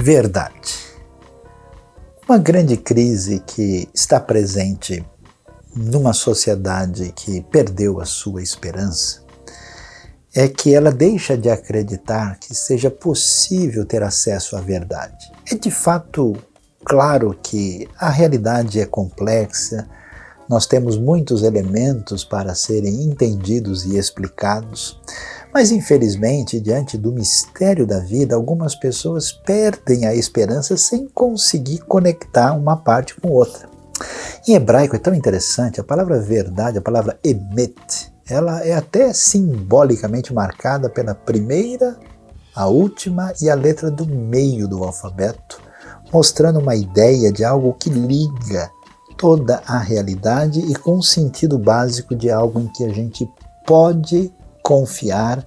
Verdade. Uma grande crise que está presente numa sociedade que perdeu a sua esperança é que ela deixa de acreditar que seja possível ter acesso à verdade. É de fato claro que a realidade é complexa, nós temos muitos elementos para serem entendidos e explicados, mas infelizmente, diante do mistério da vida, algumas pessoas perdem a esperança sem conseguir conectar uma parte com outra. Em hebraico é tão interessante, a palavra verdade, a palavra emet, ela é até simbolicamente marcada pela primeira, a última e a letra do meio do alfabeto, mostrando uma ideia de algo que liga toda a realidade e com um sentido básico de algo em que a gente pode confiar,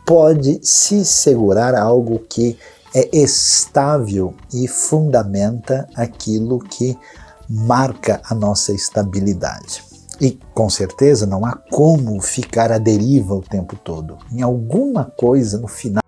pode se segurar a algo que é estável e fundamenta aquilo que marca a nossa estabilidade. E com certeza não há como ficar à deriva o tempo todo. Em alguma coisa no final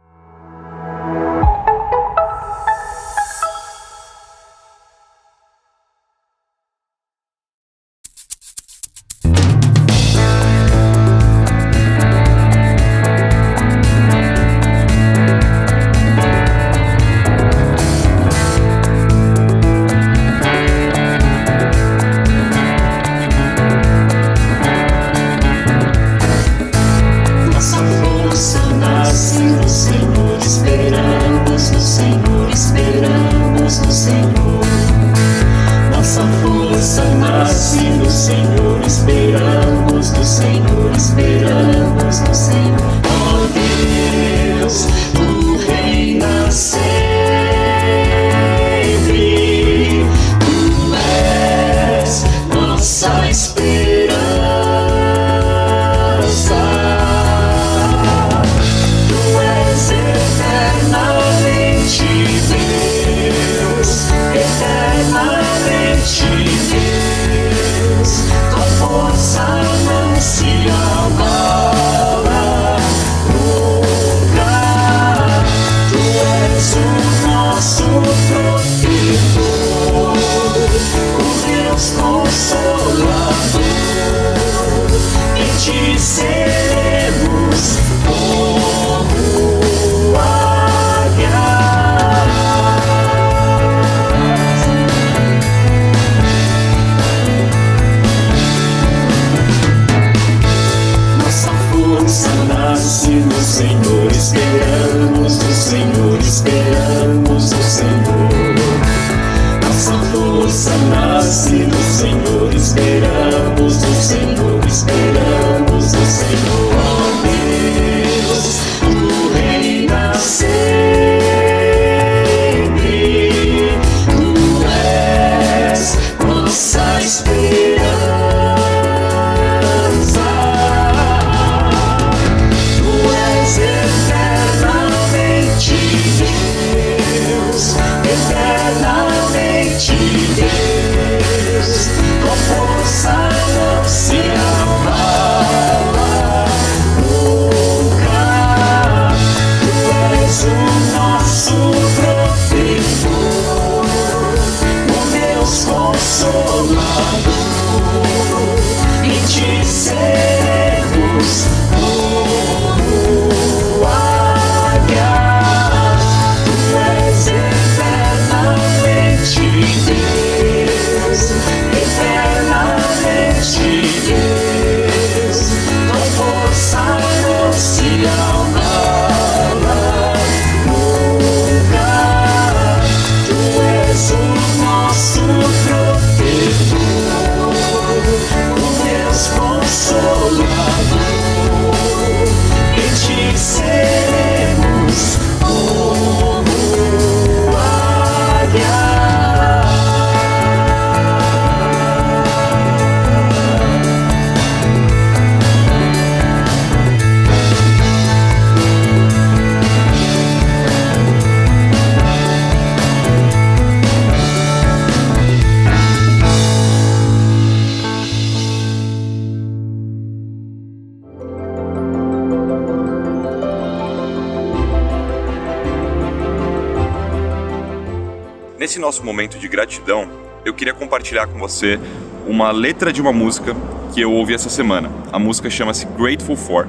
Nesse nosso momento de gratidão, eu queria compartilhar com você uma letra de uma música que eu ouvi essa semana. A música chama-se Grateful For,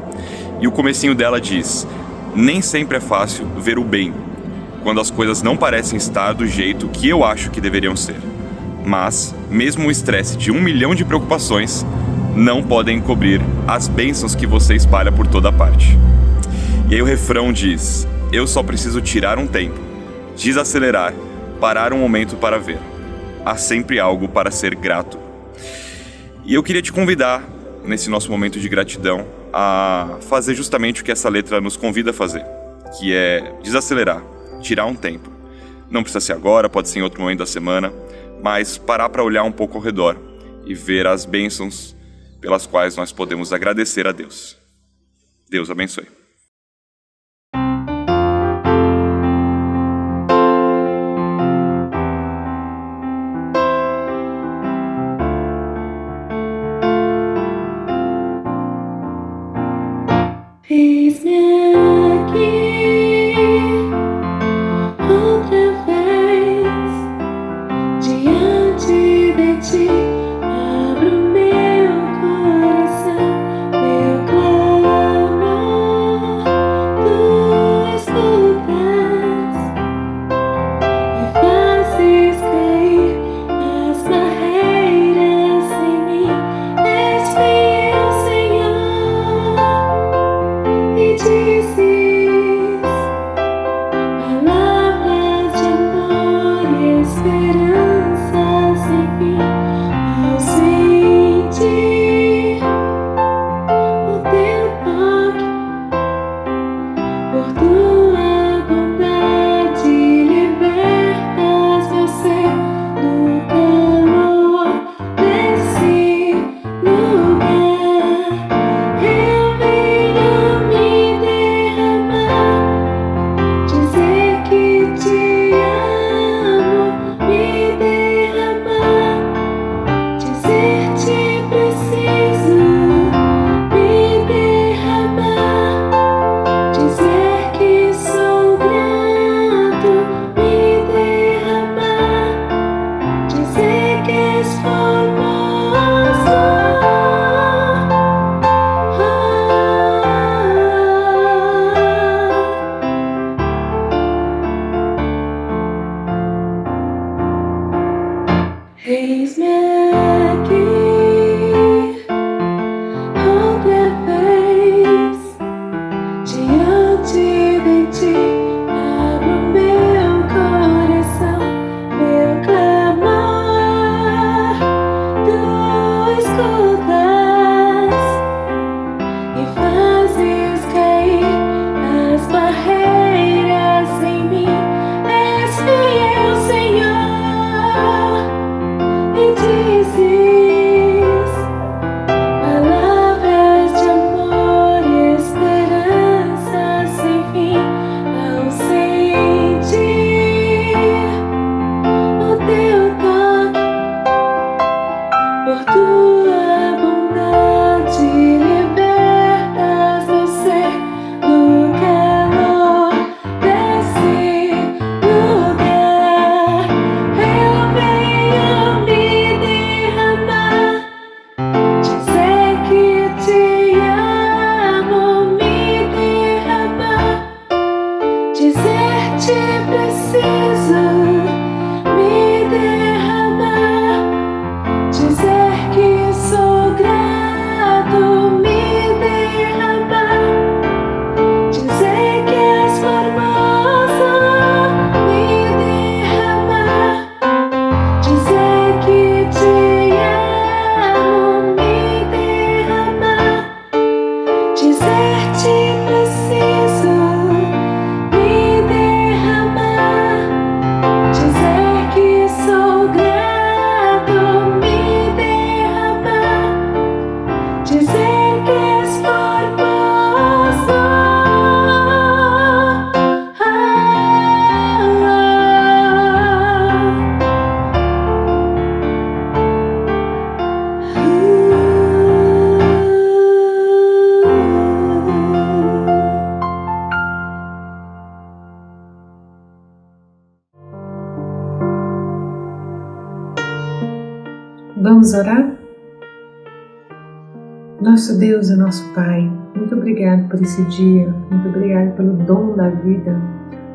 e o comecinho dela diz: nem sempre é fácil ver o bem, quando as coisas não parecem estar do jeito que eu acho que deveriam ser. Mas, mesmo o estresse de 1 milhão de preocupações, não podem encobrir as bênçãos que você espalha por toda parte. E aí o refrão diz: eu só preciso tirar um tempo, desacelerar, parar um momento para ver. Há sempre algo para ser grato. E eu queria te convidar, nesse nosso momento de gratidão, a fazer justamente o que essa letra nos convida a fazer, que é desacelerar, tirar um tempo. Não precisa ser agora, pode ser em outro momento da semana, mas parar para olhar um pouco ao redor e ver as bênçãos pelas quais nós podemos agradecer a Deus. Deus abençoe. Eis-me aqui, outra vez, diante de ti, abro meu coração, meu clamor, tu escutas e fazes cair as barreiras em mim. És fiel, Senhor, e dizes palavras de amor e esperança sem fim. Ao sentir o teu toque, por tua bondade libertas meu ser no calor desse lugar. Eu venho me derramar, dizer que te amo, me derramar, dizer te preciso, me derramar, dizer que sou grato, me derramar, dizer que és formoso. Eis-me aqui, outra vez, diante de ti, abro meu coração, meu clamor, tu escutas e fazes cair as barreiras em mim. És fiel, Senhor, e dizes palavras de amor e esperança sem fim. Ao sentir o teu toque, por tua bondade libertas meu ser no calor desse lugar. Eu venho me derramar, dizer que te amo, me derramar, dizer te preciso, me derramar, dizer que sou grato, me derramar, dizer que és formoso, me derramar, dizer que te amo, me derramar, dizer te preciso, me derramar, dizer que sou grato, me derramar, dizer que és formoso. Vamos orar? Nosso Deus e nosso Pai, muito obrigado por esse dia, muito obrigado pelo dom da vida,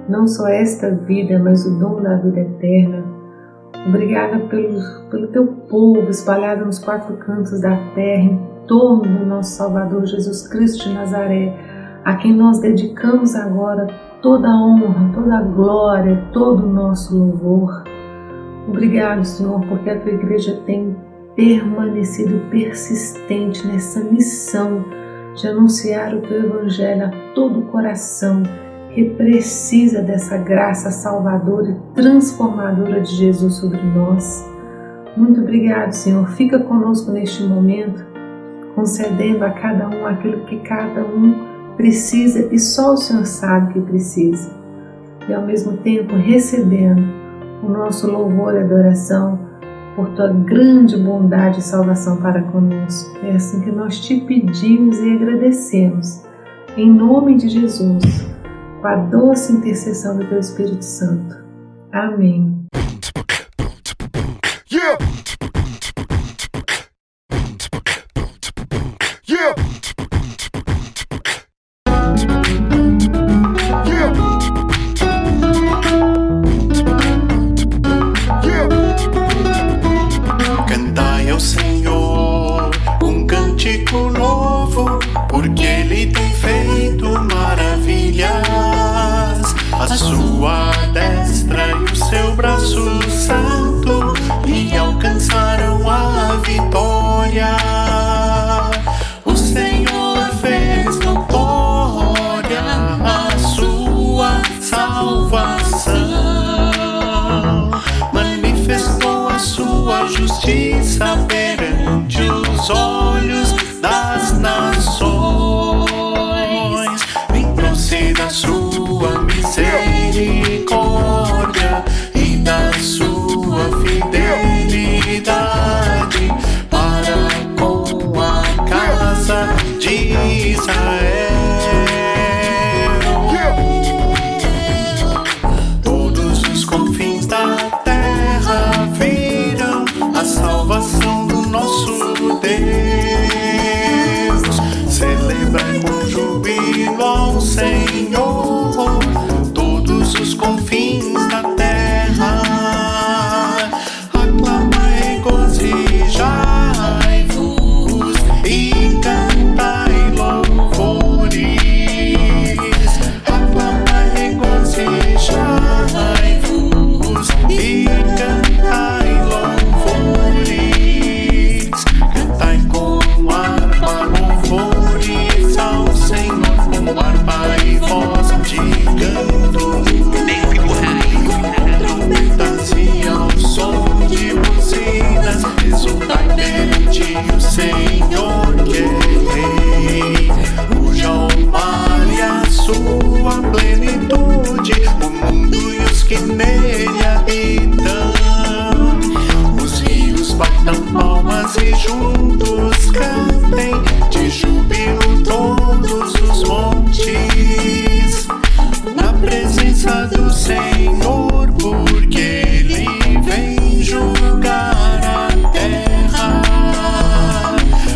não só esta vida, mas o dom da vida eterna. Obrigada pelo Teu povo espalhado nos 4 cantos da terra, em torno do nosso Salvador Jesus Cristo de Nazaré, a quem nós dedicamos agora toda a honra, toda a glória, todo o nosso louvor. Obrigado, Senhor, porque a Tua igreja tem permanecido persistente nessa missão de anunciar o Teu Evangelho a todo o coração que precisa dessa graça salvadora e transformadora de Jesus sobre nós. Muito obrigado, Senhor. Fica conosco neste momento, concedendo a cada um aquilo que cada um precisa e só o Senhor sabe que precisa. E ao mesmo tempo recebendo o nosso louvor e adoração por Tua grande bondade e salvação para conosco. É assim que nós Te pedimos e agradecemos. Em nome de Jesus, com a doce intercessão do Teu Espírito Santo. Amém. Yeah! Yeah! Cantai ao Senhor um cântico novo, porque Ele tem feito maravilhas. A sua destra e o seu braço santo lhe alcançaram a vitória. O Senhor fez notória a sua salvação, manifestou a sua justiça perante os olhos das nações. Lembrou-se da sua misericórdia e da sua fidelidade para com a casa de Israel. Todos os confins da terra viram a salvação do nosso Deus. Celebra com júbilo ao Senhor todos os confins da terra. Aclama e regozijai-vos e cantai louvores. Aclama e regozijai-vos e cantai louvores. Cantai com harpa louvores ao Senhor, com harpa e voz de canto, trombetas e ao som de buzinas. Exultai perante o Senhor que é Rei. Ruja o mar e a sua plenitude, o mundo e os que nele habitam. Os rios batam palmas e juntos cantem de júbilo todos os montes, na presença do Senhor, porque Ele vem julgar a terra,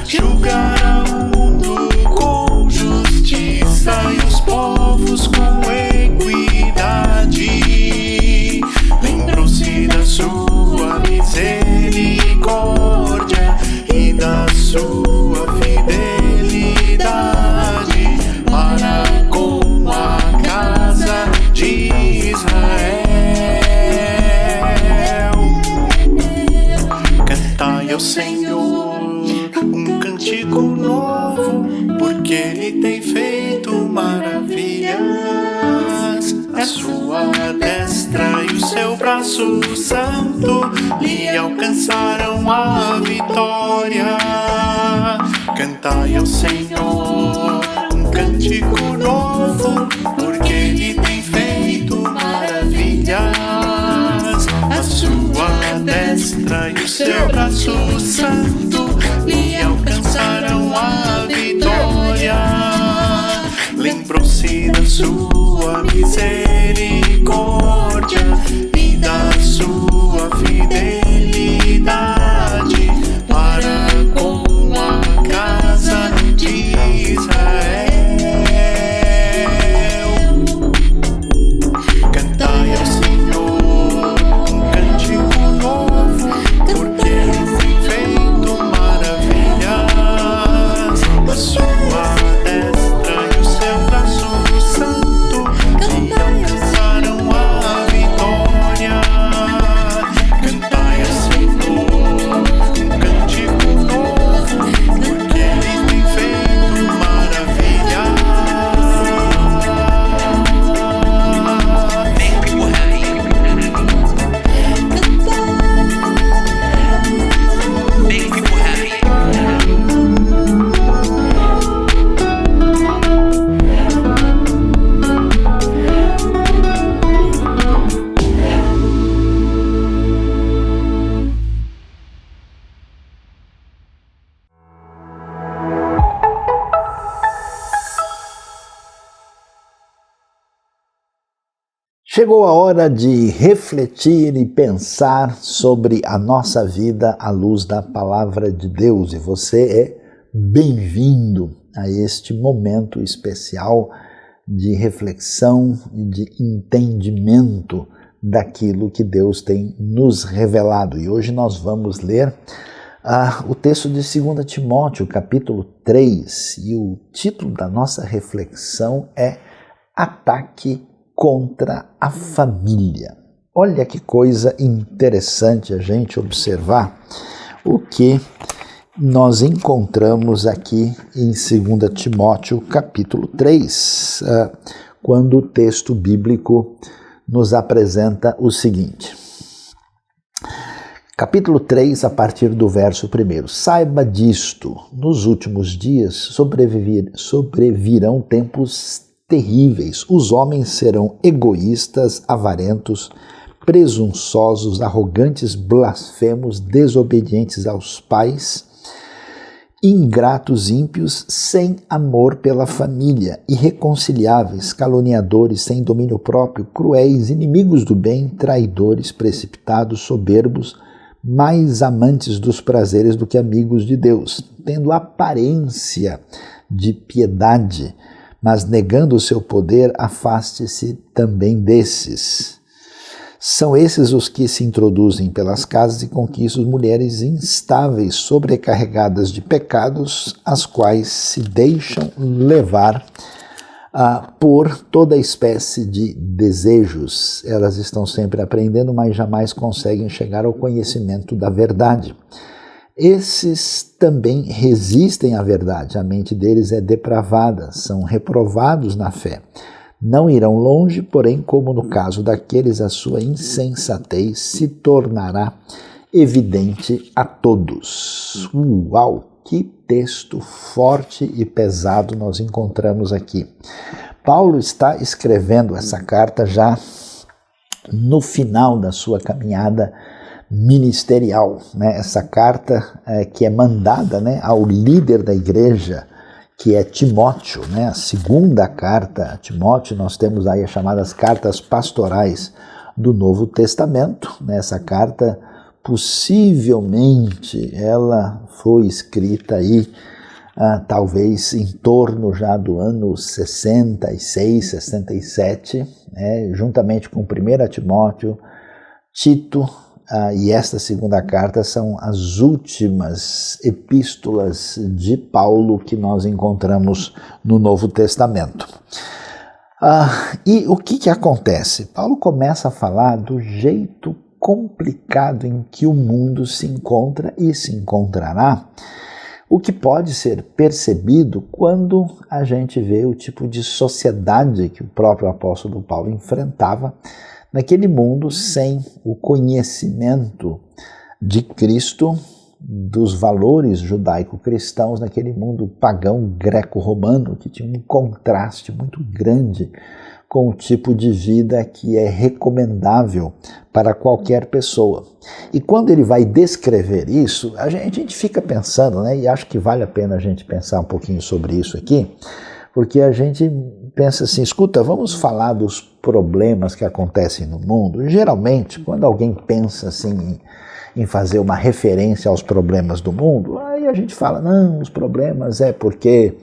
julgar o mundo com justiça e os povos com equidade. Lembrou-se da sua misericórdia e da sua fidelidade para com a casa de Israel. Cantai ao Senhor um cântico novo, porque Ele tem feito maravilhas. A sua destra e o seu braço santo lhe alcançaram a vitória. Cantai ao Senhor um cântico novo, porque Ele tem feito maravilhas. A sua destra e o seu braço santo lhe alcançaram a vitória. Lembrou-se da sua misericórdia e da sua fidelidade Chegou a hora de refletir e pensar sobre a nossa vida à luz da Palavra de Deus. E você é bem-vindo a este momento especial de reflexão e de entendimento daquilo que Deus tem nos revelado. E hoje nós vamos ler o texto de 2 Timóteo, capítulo 3. E o título da nossa reflexão é Ataque contra a família. Olha que coisa interessante a gente observar o que nós encontramos aqui em 2 Timóteo capítulo 3, quando o texto bíblico nos apresenta o seguinte. Capítulo 3, a partir do verso 1. Saiba disto, nos últimos dias sobrevirão tempos terríveis. Os homens serão egoístas, avarentos, presunçosos, arrogantes, blasfemos, desobedientes aos pais, ingratos, ímpios, sem amor pela família, irreconciliáveis, caluniadores, sem domínio próprio, cruéis, inimigos do bem, traidores, precipitados, soberbos, mais amantes dos prazeres do que amigos de Deus, tendo aparência de piedade, mas negando o seu poder, afaste-se também desses. São esses os que se introduzem pelas casas e conquistam mulheres instáveis, sobrecarregadas de pecados, as quais se deixam levar por toda espécie de desejos. Elas estão sempre aprendendo, mas jamais conseguem chegar ao conhecimento da verdade. Esses também resistem à verdade, a mente deles é depravada, são reprovados na fé. Não irão longe, porém, como no caso daqueles, a sua insensatez se tornará evidente a todos. Uau, que texto forte e pesado nós encontramos aqui. Paulo está escrevendo essa carta já no final da sua caminhada ministerial, né? Essa carta que é mandada, né, ao líder da igreja, que é Timóteo, né? A segunda carta a Timóteo. Nós temos aí as chamadas cartas pastorais do Novo Testamento, né? Essa carta, possivelmente, ela foi escrita aí talvez em torno já do ano 66, 67, né? Juntamente com 1 Timóteo, Tito, e esta segunda carta são as últimas epístolas de Paulo que nós encontramos no Novo Testamento. E o que acontece? Paulo começa a falar do jeito complicado em que o mundo se encontra e se encontrará, o que pode ser percebido quando a gente vê o tipo de sociedade que o próprio apóstolo Paulo enfrentava naquele mundo sem o conhecimento de Cristo, dos valores judaico-cristãos, naquele mundo pagão greco-romano, que tinha um contraste muito grande com o tipo de vida que é recomendável para qualquer pessoa. E quando ele vai descrever isso, a gente fica pensando, né, e acho que vale a pena a gente pensar um pouquinho sobre isso aqui, porque a gente pensa assim, escuta, vamos falar dos problemas que acontecem no mundo. Geralmente, quando alguém pensa assim em fazer uma referência aos problemas do mundo, aí a gente fala, não, os problemas é porque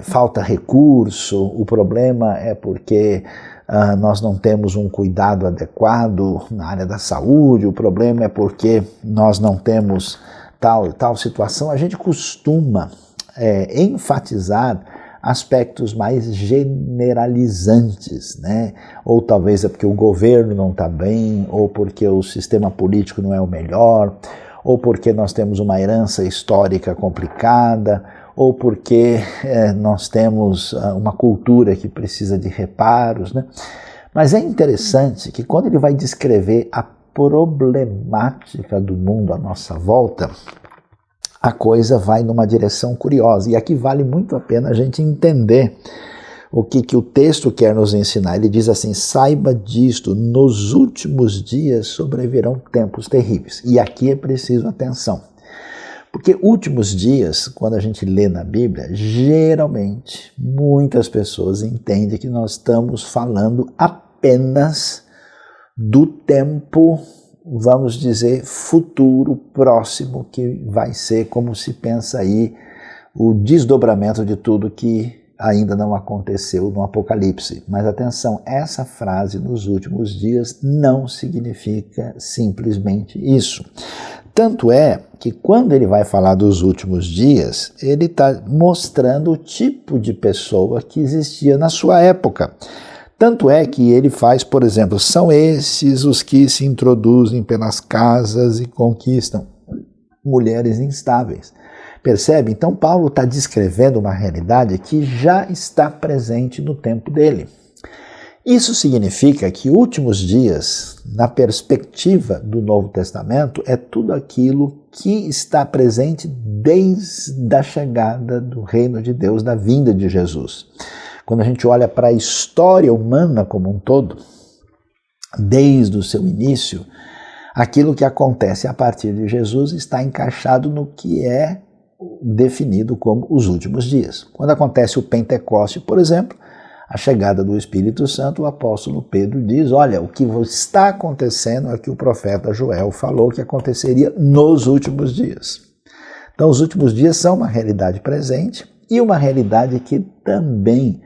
falta recurso, o problema é porque nós não temos um cuidado adequado na área da saúde, o problema é porque nós não temos tal situação. A gente costuma enfatizar aspectos mais generalizantes, né? Ou talvez é porque o governo não está bem, ou porque o sistema político não é o melhor, ou porque nós temos uma herança histórica complicada, ou porque nós temos uma cultura que precisa de reparos, né? Mas é interessante que quando ele vai descrever a problemática do mundo à nossa volta, a coisa vai numa direção curiosa. E aqui vale muito a pena a gente entender o que o texto quer nos ensinar. Ele diz assim, saiba disto, nos últimos dias sobrevirão tempos terríveis. E aqui é preciso atenção. Porque últimos dias, quando a gente lê na Bíblia, geralmente muitas pessoas entendem que nós estamos falando apenas apenas do tempo, vamos dizer, futuro, próximo, que vai ser, como se pensa aí, o desdobramento de tudo que ainda não aconteceu no Apocalipse. Mas atenção, essa frase nos últimos dias não significa simplesmente isso. Tanto é que quando ele vai falar dos últimos dias, ele está mostrando o tipo de pessoa que existia na sua época. Tanto é que ele faz, por exemplo, são esses os que se introduzem pelas casas e conquistam mulheres instáveis. Percebe? Então Paulo está descrevendo uma realidade que já está presente no tempo dele. Isso significa que últimos dias, na perspectiva do Novo Testamento, é tudo aquilo que está presente desde a chegada do reino de Deus, da vinda de Jesus. Quando a gente olha para a história humana como um todo, desde o seu início, aquilo que acontece a partir de Jesus está encaixado no que é definido como os últimos dias. Quando acontece o Pentecoste, por exemplo, a chegada do Espírito Santo, o apóstolo Pedro diz, olha, o que está acontecendo é que o profeta Joel falou que aconteceria nos últimos dias. Então, os últimos dias são uma realidade presente e uma realidade que também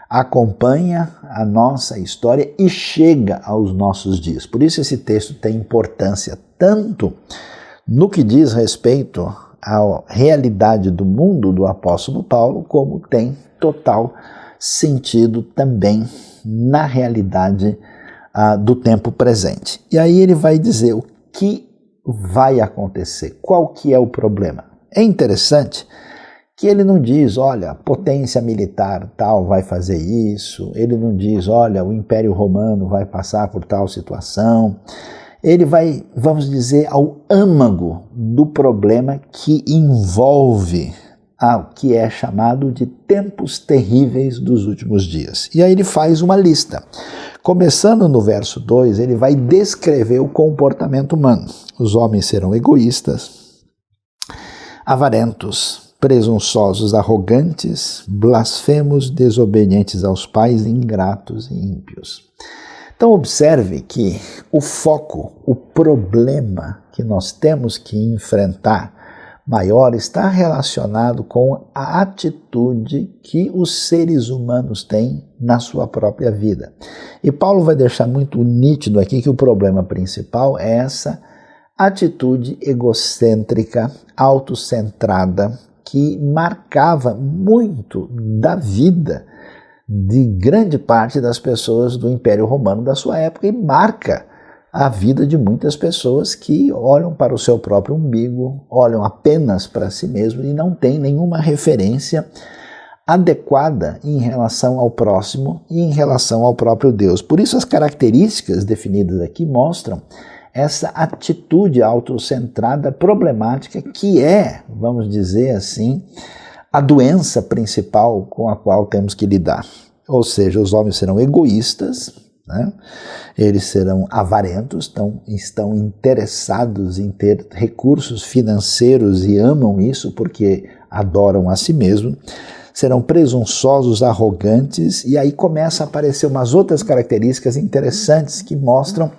acompanha a nossa história e chega aos nossos dias. Por isso esse texto tem importância tanto no que diz respeito à realidade do mundo do apóstolo Paulo, como tem total sentido também na realidade do tempo presente. E aí ele vai dizer o que vai acontecer, qual que é o problema. É interessante que ele não diz, olha, a potência militar tal vai fazer isso, ele não diz, olha, o Império Romano vai passar por tal situação. Ele vai, vamos dizer, ao âmago do problema que envolve o que é chamado de tempos terríveis dos últimos dias. E aí ele faz uma lista. Começando no verso 2, ele vai descrever o comportamento humano. Os homens serão egoístas, avarentos, presunçosos, arrogantes, blasfemos, desobedientes aos pais, ingratos e ímpios. Então observe que o foco, o problema que nós temos que enfrentar maior está relacionado com a atitude que os seres humanos têm na sua própria vida. E Paulo vai deixar muito nítido aqui que o problema principal é essa atitude egocêntrica, autocentrada, que marcava muito da vida de grande parte das pessoas do Império Romano da sua época e marca a vida de muitas pessoas que olham para o seu próprio umbigo, olham apenas para si mesmo e não têm nenhuma referência adequada em relação ao próximo e em relação ao próprio Deus. Por isso as características definidas aqui mostram essa atitude autocentrada problemática que é, vamos dizer assim, a doença principal com a qual temos que lidar. Ou seja, os homens serão egoístas, né? Eles serão avarentos, estão interessados em ter recursos financeiros e amam isso porque adoram a si mesmos, serão presunçosos, arrogantes, e aí começa a aparecer umas outras características interessantes que mostram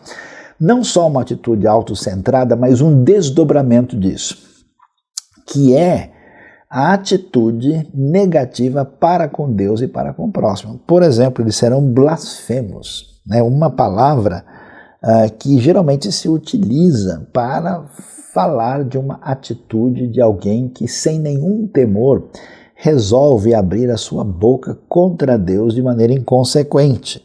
não só uma atitude autocentrada, mas um desdobramento disso, que é a atitude negativa para com Deus e para com o próximo. Por exemplo, eles serão blasfemos, né? Uma palavra que geralmente se utiliza para falar de uma atitude de alguém que sem nenhum temor resolve abrir a sua boca contra Deus de maneira inconsequente.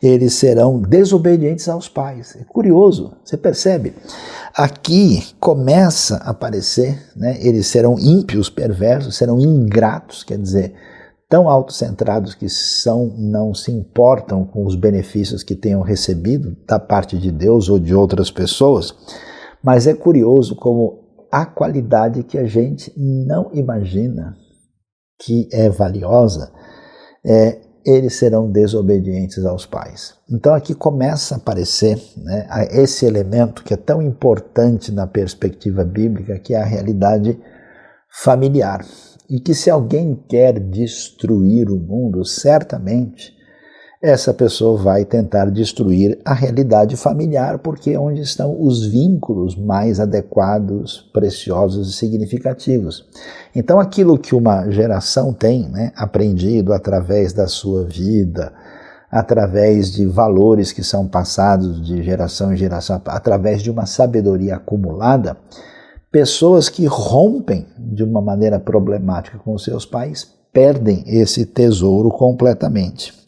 Eles serão desobedientes aos pais. É curioso, você percebe? Aqui começa a aparecer, né? Eles serão ímpios, perversos, serão ingratos, quer dizer, tão autocentrados que não se importam com os benefícios que tenham recebido da parte de Deus ou de outras pessoas. Mas é curioso como a qualidade que a gente não imagina que é valiosa, eles serão desobedientes aos pais. Então aqui começa a aparecer, né, esse elemento que é tão importante na perspectiva bíblica, que é a realidade familiar. E que se alguém quer destruir o mundo, certamente essa pessoa vai tentar destruir a realidade familiar, porque é onde estão os vínculos mais adequados, preciosos e significativos. Então, aquilo que uma geração tem, né, aprendido através da sua vida, através de valores que são passados de geração em geração, através de uma sabedoria acumulada, pessoas que rompem de uma maneira problemática com os seus pais perdem esse tesouro completamente.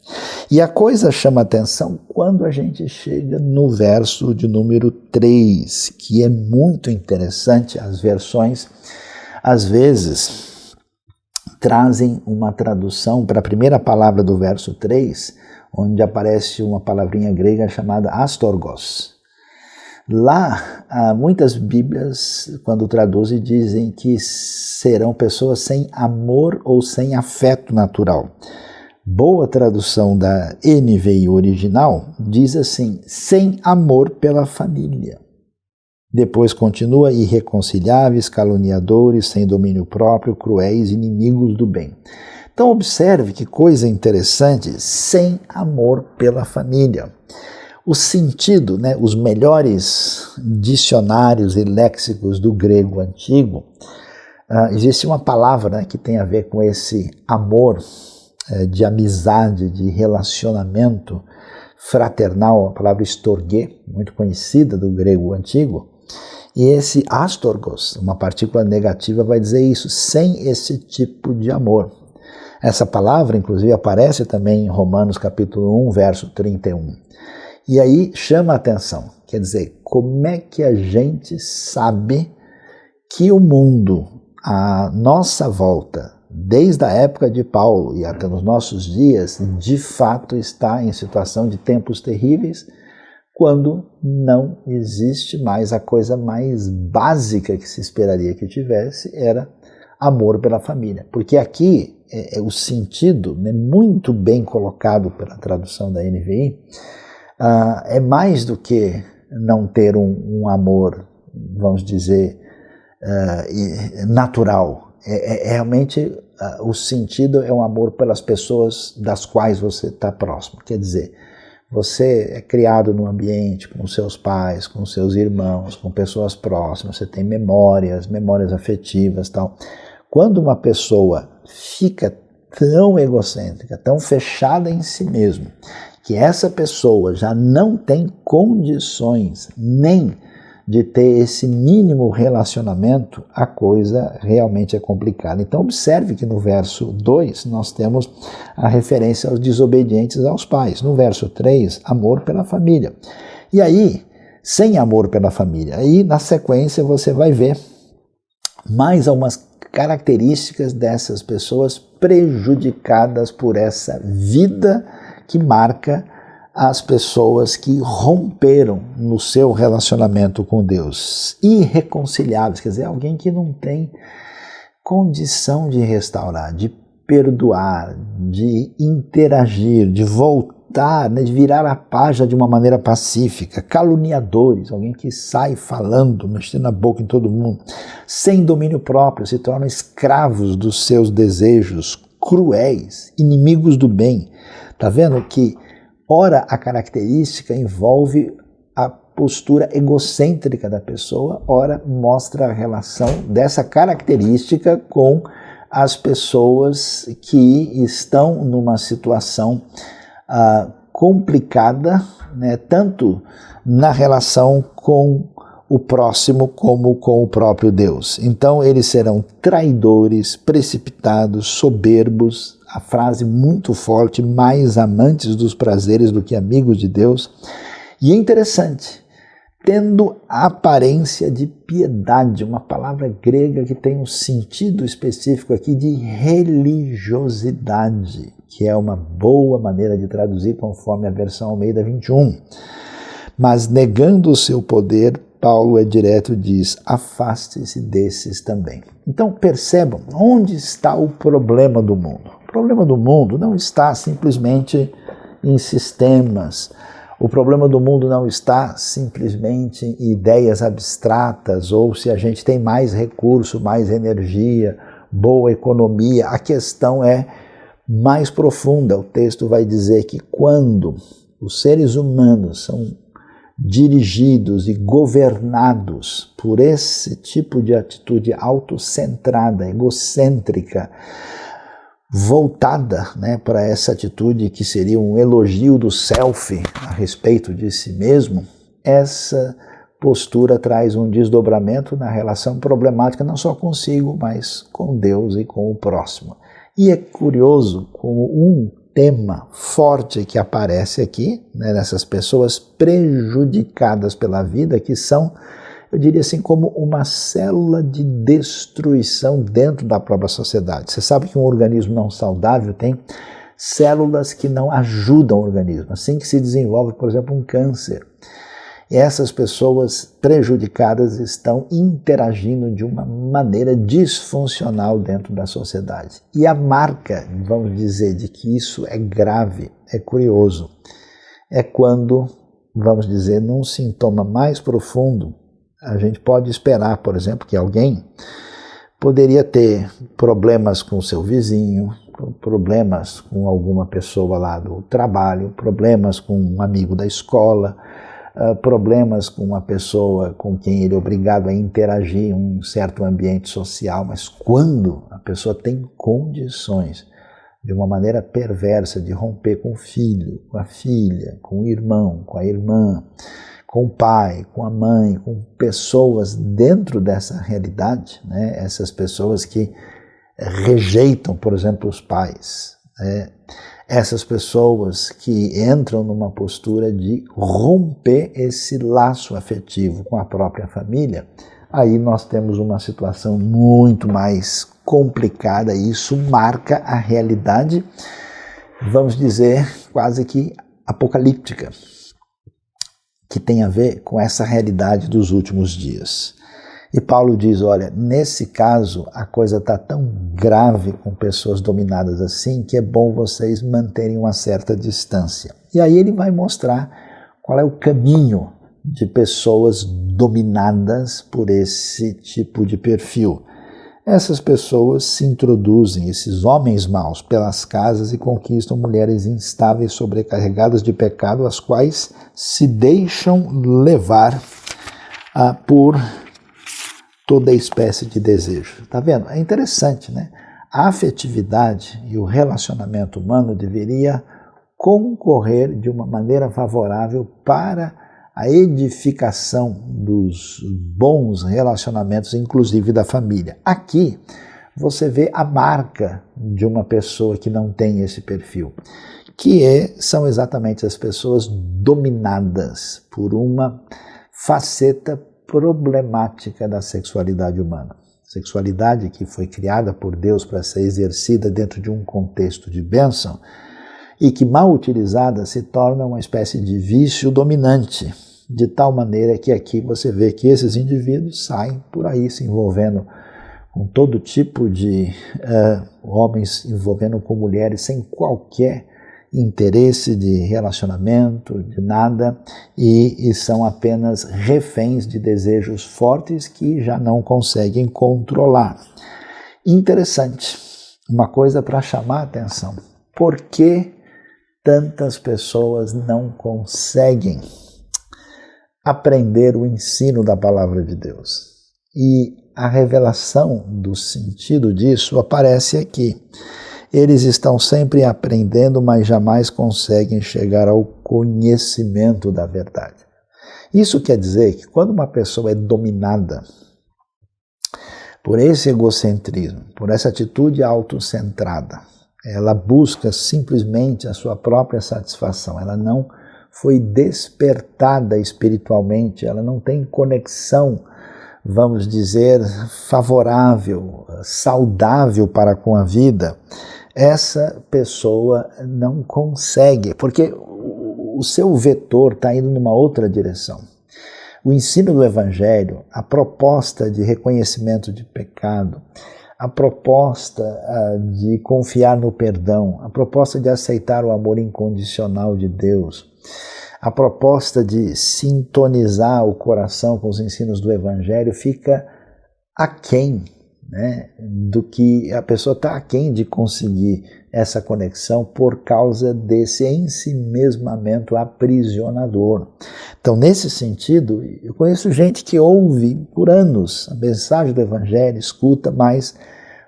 E a coisa chama atenção quando a gente chega no verso de número 3, que é muito interessante. As versões, às vezes, trazem uma tradução para a primeira palavra do verso 3, onde aparece uma palavrinha grega chamada astorgos. Lá, muitas Bíblias, quando traduzem, dizem que serão pessoas sem amor ou sem afeto natural. Boa tradução da NVI original diz assim, sem amor pela família. Depois continua, irreconciliáveis, caluniadores, sem domínio próprio, cruéis, inimigos do bem. Então observe que coisa interessante, sem amor pela família. O sentido, né, os melhores dicionários e léxicos do grego antigo, existe uma palavra, né, que tem a ver com esse amor, de amizade, de relacionamento fraternal, a palavra storge, muito conhecida do grego antigo, e esse astorgos, uma partícula negativa, vai dizer isso, sem esse tipo de amor. Essa palavra, inclusive, aparece também em Romanos capítulo 1, verso 31. E aí chama a atenção, quer dizer, como é que a gente sabe que o mundo, à nossa volta, desde a época de Paulo e até nos nossos dias, de fato está em situação de tempos terríveis, quando não existe mais a coisa mais básica que se esperaria que tivesse, era amor pela família. Porque aqui o sentido, né, muito bem colocado pela tradução da NVI, é mais do que não ter um amor, vamos dizer, natural. Realmente o sentido é um amor pelas pessoas das quais você está próximo. Quer dizer, você é criado num ambiente com seus pais, com seus irmãos, com pessoas próximas, você tem memórias afetivas e tal. Quando uma pessoa fica tão egocêntrica, tão fechada em si mesma, que essa pessoa já não tem condições nem de ter esse mínimo relacionamento, a coisa realmente é complicada. Então observe que no verso 2 nós temos a referência aos desobedientes aos pais. No verso 3, amor pela família. E aí, sem amor pela família, aí na sequência você vai ver mais algumas características dessas pessoas prejudicadas por essa vida que marca as pessoas que romperam no seu relacionamento com Deus, irreconciliáveis, quer dizer, alguém que não tem condição de restaurar, de perdoar, de interagir, de voltar, né, de virar a página de uma maneira pacífica, caluniadores, alguém que sai falando, mexendo a boca em todo mundo, sem domínio próprio, se tornam escravos dos seus desejos, cruéis, inimigos do bem. Está vendo que ora, a característica envolve a postura egocêntrica da pessoa, ora, mostra a relação dessa característica com as pessoas que estão numa situação complicada, né, tanto na relação com o próximo como com o próprio Deus. Então, eles serão traidores, precipitados, soberbos, a frase muito forte, mais amantes dos prazeres do que amigos de Deus. E é interessante, tendo a aparência de piedade, uma palavra grega que tem um sentido específico aqui de religiosidade, que é uma boa maneira de traduzir conforme a versão Almeida 21. Mas negando o seu poder, Paulo é direto e diz, afaste-se desses também. Então percebam, onde está o problema do mundo? O problema do mundo não está simplesmente em sistemas. O problema do mundo não está simplesmente em ideias abstratas ou se a gente tem mais recurso, mais energia, boa economia. A questão é mais profunda. O texto vai dizer que quando os seres humanos são dirigidos e governados por esse tipo de atitude autocentrada, egocêntrica, voltada, né, para essa atitude que seria um elogio do self a respeito de si mesmo, essa postura traz um desdobramento na relação problemática não só consigo, mas com Deus e com o próximo. E é curioso como um tema forte que aparece aqui, né, nessas pessoas prejudicadas pela vida, que são, eu diria assim, como uma célula de destruição dentro da própria sociedade. Você sabe que um organismo não saudável tem células que não ajudam o organismo, assim que se desenvolve, por exemplo, um câncer. E essas pessoas prejudicadas estão interagindo de uma maneira disfuncional dentro da sociedade. E a marca, vamos dizer, de que isso é grave, é curioso, é quando, vamos dizer, num sintoma mais profundo, a gente pode esperar, por exemplo, que alguém poderia ter problemas com o seu vizinho, problemas com alguma pessoa lá do trabalho, problemas com um amigo da escola, problemas com uma pessoa com quem ele é obrigado a interagir em um certo ambiente social, mas quando a pessoa tem condições de uma maneira perversa de romper com o filho, com a filha, com o irmão, com a irmã, com o pai, com a mãe, com pessoas dentro dessa realidade, né? Essas pessoas que rejeitam, por exemplo, os pais, né? Essas pessoas que entram numa postura de romper esse laço afetivo com a própria família, aí nós temos uma situação muito mais complicada e isso marca a realidade, vamos dizer, quase que apocalíptica, que tem a ver com essa realidade dos últimos dias. E Paulo diz, olha, nesse caso a coisa está tão grave com pessoas dominadas assim que é bom vocês manterem uma certa distância. E aí ele vai mostrar qual é o caminho de pessoas dominadas por esse tipo de perfil. Essas pessoas se introduzem, esses homens maus, pelas casas e conquistam mulheres instáveis, sobrecarregadas de pecado, as quais se deixam levar por toda espécie de desejo. Tá vendo? É interessante, né? A afetividade e o relacionamento humano deveria concorrer de uma maneira favorável para a edificação dos bons relacionamentos, inclusive da família. Aqui você vê a marca de uma pessoa que não tem esse perfil, são exatamente as pessoas dominadas por uma faceta problemática da sexualidade humana. Sexualidade que foi criada por Deus para ser exercida dentro de um contexto de bênção e que, mal utilizada, se torna uma espécie de vício dominante, de tal maneira que aqui você vê que esses indivíduos saem por aí se envolvendo com todo tipo de homens envolvendo com mulheres sem qualquer interesse de relacionamento, de nada, e são apenas reféns de desejos fortes que já não conseguem controlar. Interessante, uma coisa para chamar a atenção. Por que tantas pessoas não conseguem aprender o ensino da palavra de Deus? E a revelação do sentido disso aparece aqui. Eles estão sempre aprendendo, mas jamais conseguem chegar ao conhecimento da verdade. Isso quer dizer que quando uma pessoa é dominada por esse egocentrismo, por essa atitude autocentrada, ela busca simplesmente a sua própria satisfação, ela não foi despertada espiritualmente, ela não tem conexão, vamos dizer, favorável, saudável para com a vida, essa pessoa não consegue, porque o seu vetor está indo numa outra direção. O ensino do Evangelho, a proposta de reconhecimento de pecado, a proposta de confiar no perdão, a proposta de aceitar o amor incondicional de Deus, a proposta de sintonizar o coração com os ensinos do Evangelho fica aquém né, do que a pessoa está aquém de conseguir essa conexão por causa desse ensimesmamento aprisionador. Então, nesse sentido, eu conheço gente que ouve por anos a mensagem do Evangelho, escuta, mas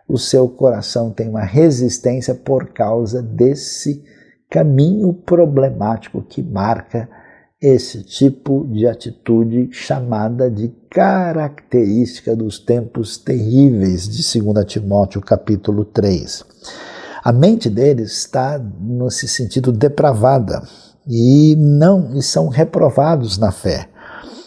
o seu coração tem uma resistência por causa desse caminho problemático que marca esse tipo de atitude chamada de característica dos tempos terríveis de 2 Timóteo capítulo 3. A mente deles está nesse sentido depravada e são reprovados na fé.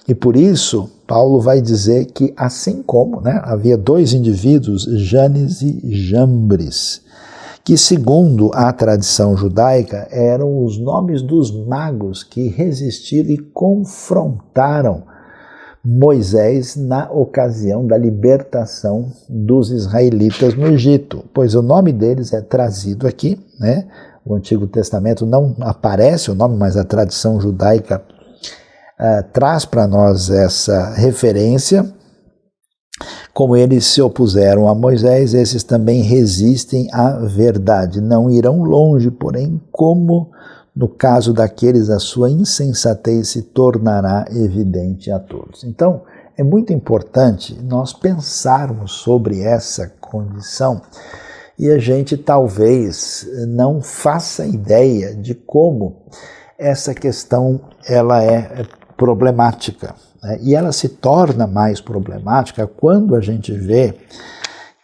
E por isso, Paulo vai dizer que assim como havia dois indivíduos, Janes e Jambres, que segundo a tradição judaica eram os nomes dos magos que resistiram e confrontaram Moisés na ocasião da libertação dos israelitas no Egito, pois o nome deles é trazido aqui, O Antigo Testamento não aparece o nome, mas a tradição judaica traz para nós essa referência. Como eles se opuseram a Moisés, esses também resistem à verdade. Não irão longe, porém, como no caso daqueles, a sua insensatez se tornará evidente a todos. Então, é muito importante nós pensarmos sobre essa condição e a gente talvez não faça ideia de como essa questão ela é problemática. E ela se torna mais problemática quando a gente vê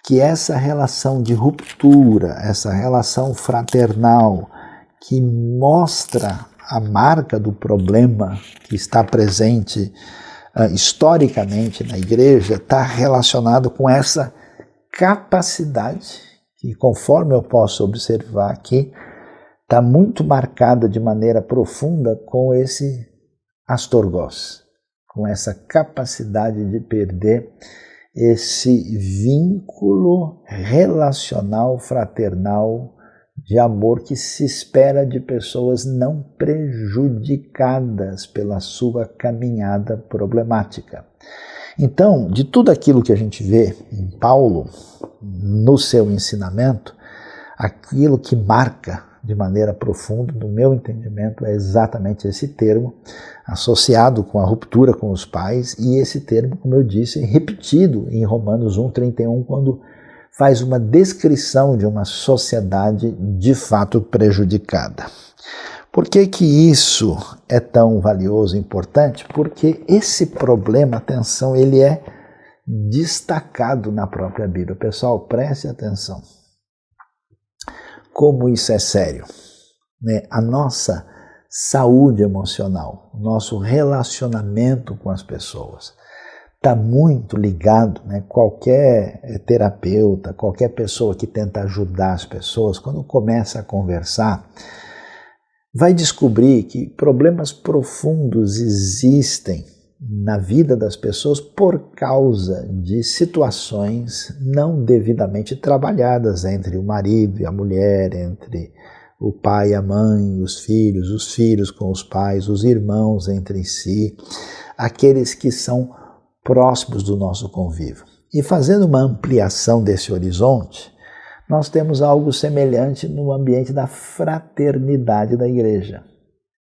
que essa relação de ruptura, essa relação fraternal, que mostra a marca do problema que está presente historicamente na igreja, está relacionado com essa capacidade, que conforme eu posso observar aqui, está muito marcada de maneira profunda com esse astorgos, com essa capacidade de perder esse vínculo relacional, fraternal, de amor que se espera de pessoas não prejudicadas pela sua caminhada problemática. Então, de tudo aquilo que a gente vê em Paulo, no seu ensinamento, aquilo que marca de maneira profunda, no meu entendimento, é exatamente esse termo, associado com a ruptura com os pais, e esse termo, como eu disse, é repetido em Romanos 1,31, quando faz uma descrição de uma sociedade de fato prejudicada. Por que que isso é tão valioso e importante? Porque esse problema, atenção, ele é destacado na própria Bíblia. Pessoal, preste atenção. Como isso é sério, A nossa saúde emocional, o nosso relacionamento com as pessoas está muito ligado, Qualquer terapeuta, qualquer pessoa que tenta ajudar as pessoas, quando começa a conversar, vai descobrir que problemas profundos existem na vida das pessoas por causa de situações não devidamente trabalhadas entre o marido e a mulher, entre o pai e a mãe, os filhos com os pais, os irmãos entre si, aqueles que são próximos do nosso convívio. E fazendo uma ampliação desse horizonte, nós temos algo semelhante no ambiente da fraternidade da igreja,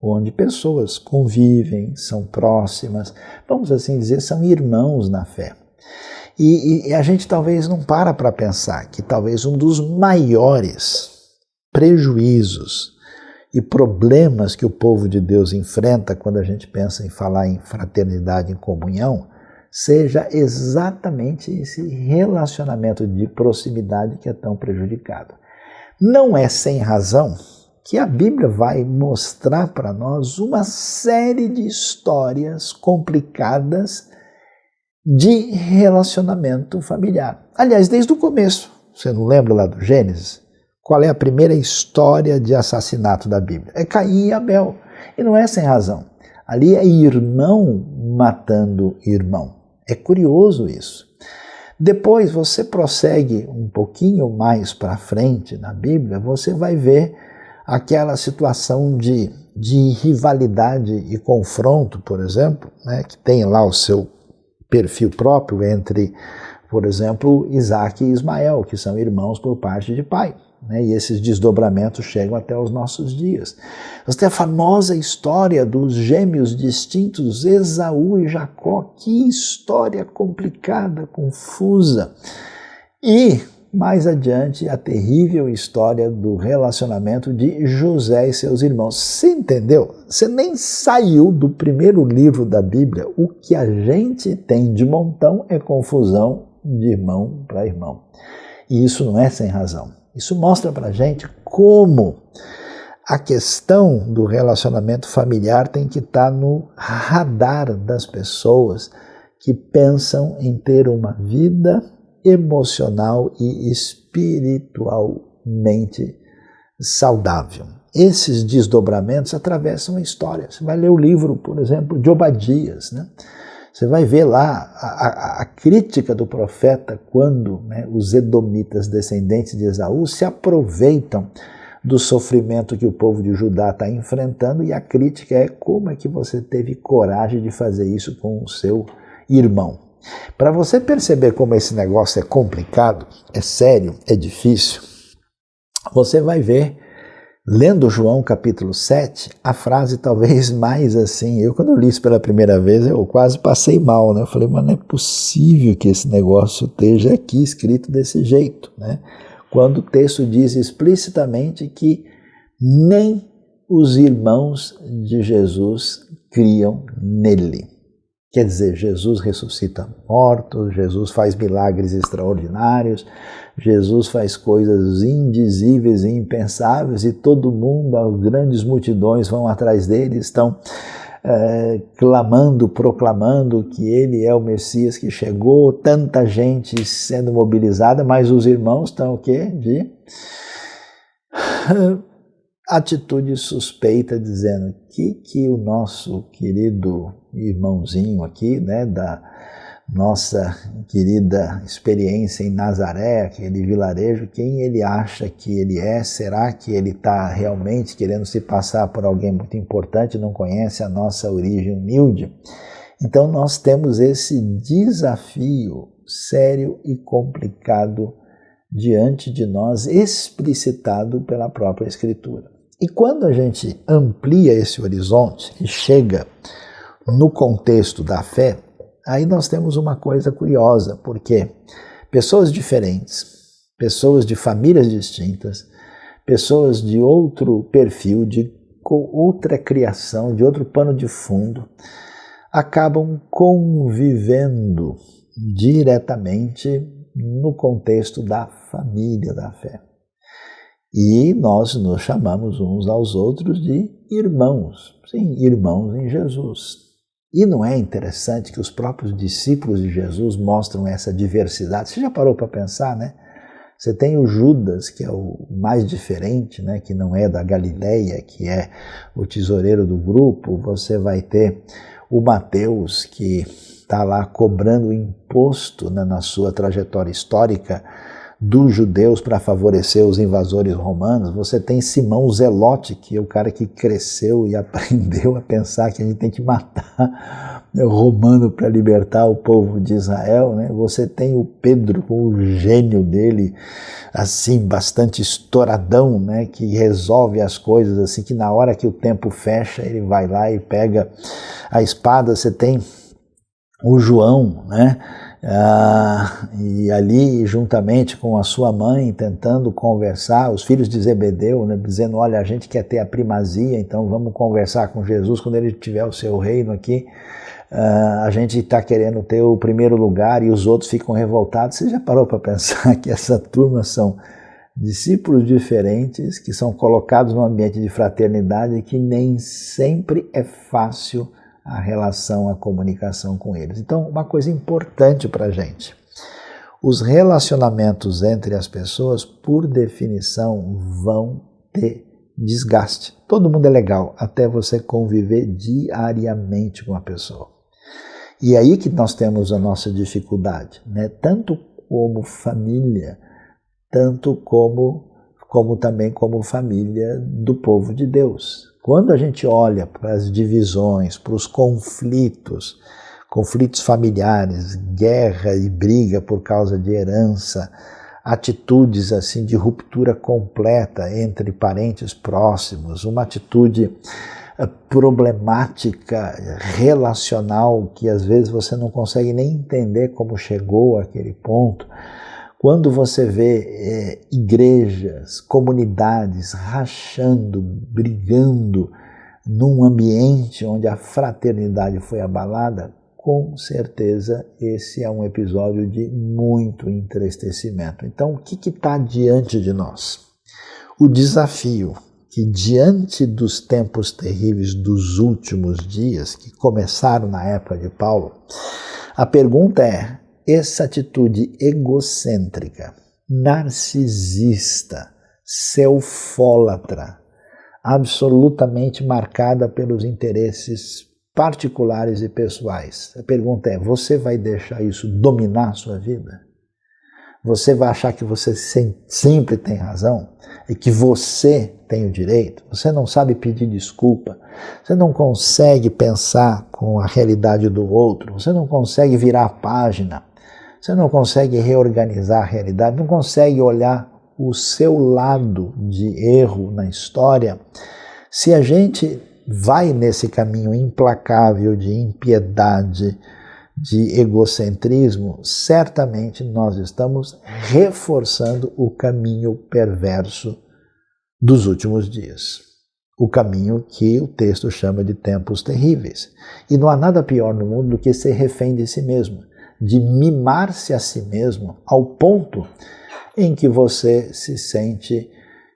onde pessoas convivem, são próximas, vamos assim dizer, são irmãos na fé. E a gente talvez não para pensar que talvez um dos maiores prejuízos e problemas que o povo de Deus enfrenta quando a gente pensa em falar em fraternidade, em comunhão, seja exatamente esse relacionamento de proximidade que é tão prejudicado. Não é sem razão que a Bíblia vai mostrar para nós uma série de histórias complicadas de relacionamento familiar. Aliás, desde o começo, você não lembra lá do Gênesis? Qual é a primeira história de assassinato da Bíblia? É Caim e Abel. E não é sem razão. Ali é irmão matando irmão. É curioso isso. Depois você prossegue um pouquinho mais para frente na Bíblia, você vai ver aquela situação de rivalidade e confronto, por exemplo, que tem lá o seu perfil próprio entre por exemplo, Isaac e Ismael, que são irmãos por parte de pai, né? E esses desdobramentos chegam até os nossos dias. Nós temos a famosa história dos gêmeos distintos, Esaú e Jacó. Que história complicada, confusa. E, mais adiante, a terrível história do relacionamento de José e seus irmãos. Você entendeu? Você nem saiu do primeiro livro da Bíblia. O que a gente tem de montão é confusão de irmão para irmão. E isso não é sem razão. Isso mostra para a gente como a questão do relacionamento familiar tem que estar no radar das pessoas que pensam em ter uma vida emocional e espiritualmente saudável. Esses desdobramentos atravessam a história. Você vai ler o livro, por exemplo, de Obadias, né? Você vai ver lá a crítica do profeta quando, né, os edomitas, descendentes de Esaú, se aproveitam do sofrimento que o povo de Judá está enfrentando, e a crítica é: como é que você teve coragem de fazer isso com o seu irmão? Para você perceber como esse negócio é complicado, é sério, é difícil, você vai ver, lendo João capítulo 7, a frase talvez mais assim, quando eu li isso pela primeira vez, eu quase passei mal, né? Eu falei, mas não é possível que esse negócio esteja aqui escrito desse jeito, né? Quando o texto diz explicitamente que nem os irmãos de Jesus criam nele. Quer dizer, Jesus ressuscita mortos, Jesus faz milagres extraordinários, Jesus faz coisas indizíveis e impensáveis, e todo mundo, as grandes multidões vão atrás dele, estão clamando, proclamando que ele é o Messias que chegou, tanta gente sendo mobilizada, mas os irmãos estão o quê? De atitude suspeita, dizendo que o nosso querido irmãozinho aqui, né, da nossa querida experiência em Nazaré, aquele vilarejo, quem ele acha que ele é? Será que ele está realmente querendo se passar por alguém muito importante, não conhece a nossa origem humilde? Então nós temos esse desafio sério e complicado diante de nós, explicitado pela própria Escritura. E quando a gente amplia esse horizonte e chega no contexto da fé, aí nós temos uma coisa curiosa, porque pessoas diferentes, pessoas de famílias distintas, pessoas de outro perfil, de outra criação, de outro pano de fundo, acabam convivendo diretamente no contexto da família da fé. E nós nos chamamos uns aos outros de irmãos, sim, irmãos em Jesus. E não é interessante que os próprios discípulos de Jesus mostram essa diversidade? Você já parou para pensar, né? Você tem o Judas, que é o mais diferente, né? Que não é da Galileia, que é o tesoureiro do grupo. Você vai ter o Mateus, que está lá cobrando imposto, né, na sua trajetória histórica dos judeus para favorecer os invasores romanos. Você tem Simão Zelote, que é o cara que cresceu e aprendeu a pensar que a gente tem que matar o romano para libertar o povo de Israel, né? Você tem o Pedro, com o gênio dele, assim, bastante estouradão, né? Que resolve as coisas, assim, que na hora que o tempo fecha, ele vai lá e pega a espada. Você tem o João, né? E ali, juntamente com a sua mãe, tentando conversar, os filhos de Zebedeu, né, dizendo, olha, a gente quer ter a primazia, então vamos conversar com Jesus quando ele tiver o seu reino aqui. A gente está querendo ter o primeiro lugar e os outros ficam revoltados. Você já parou para pensar que essa turma são discípulos diferentes, que são colocados num ambiente de fraternidade e que nem sempre é fácil a relação, a comunicação com eles? Então, uma coisa importante para a gente: os relacionamentos entre as pessoas, por definição, vão ter desgaste. Todo mundo é legal, até você conviver diariamente com a pessoa. E aí que nós temos a nossa dificuldade, né? Tanto como família, tanto como também como família do povo de Deus. Quando a gente olha para as divisões, para os conflitos, conflitos familiares, guerra e briga por causa de herança, atitudes assim de ruptura completa entre parentes próximos, uma atitude problemática relacional que às vezes você não consegue nem entender como chegou àquele ponto. Quando você vê igrejas, comunidades rachando, brigando num ambiente onde a fraternidade foi abalada, com certeza esse é um episódio de muito entristecimento. Então, o que está diante de nós? O desafio que, diante dos tempos terríveis dos últimos dias, que começaram na época de Paulo, a pergunta é: essa atitude egocêntrica, narcisista, selfólatra, absolutamente marcada pelos interesses particulares e pessoais. A pergunta é: você vai deixar isso dominar a sua vida? Você vai achar que você sempre tem razão e que você tem o direito? Você não sabe pedir desculpa, você não consegue pensar com a realidade do outro, você não consegue virar a página, você não consegue reorganizar a realidade, não consegue olhar o seu lado de erro na história. Se a gente vai nesse caminho implacável de impiedade, de egocentrismo, certamente nós estamos reforçando o caminho perverso dos últimos dias. O caminho que o texto chama de tempos terríveis. E não há nada pior no mundo do que ser refém de si mesmo, de mimar-se a si mesmo ao ponto em que você se sente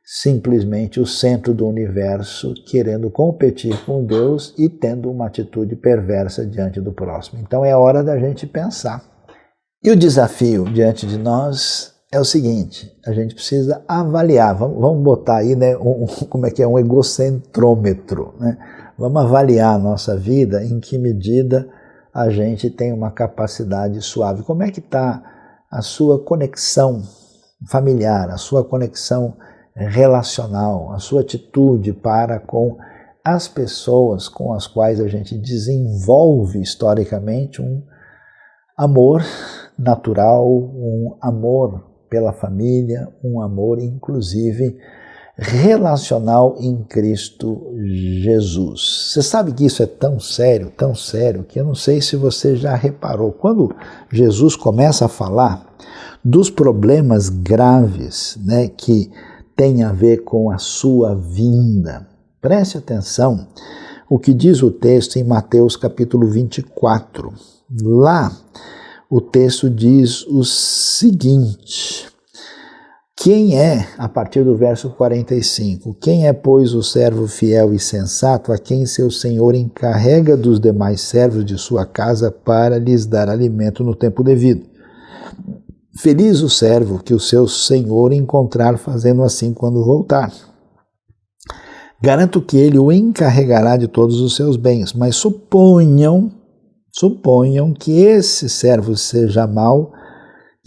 simplesmente o centro do universo, querendo competir com Deus e tendo uma atitude perversa diante do próximo. Então é hora da gente pensar. E o desafio diante de nós é o seguinte: a gente precisa avaliar, vamos botar aí, né, um egocentrômetro, né? Vamos avaliar a nossa vida, em que medida a gente tem uma capacidade suave. Como é que está a sua conexão familiar, a sua conexão relacional, a sua atitude para com as pessoas com as quais a gente desenvolve historicamente um amor natural, um amor pela família, um amor inclusive relacional em Cristo Jesus. Você sabe que isso é tão sério, que eu não sei se você já reparou. Quando Jesus começa a falar dos problemas graves, né, que tem a ver com a sua vinda, preste atenção o que diz o texto em Mateus capítulo 24. Lá o texto diz o seguinte: quem é, a partir do verso 45, quem é, pois, o servo fiel e sensato, a quem seu senhor encarrega dos demais servos de sua casa para lhes dar alimento no tempo devido? Feliz o servo que o seu senhor encontrar fazendo assim quando voltar. Garanto que ele o encarregará de todos os seus bens, mas suponham que esse servo seja mau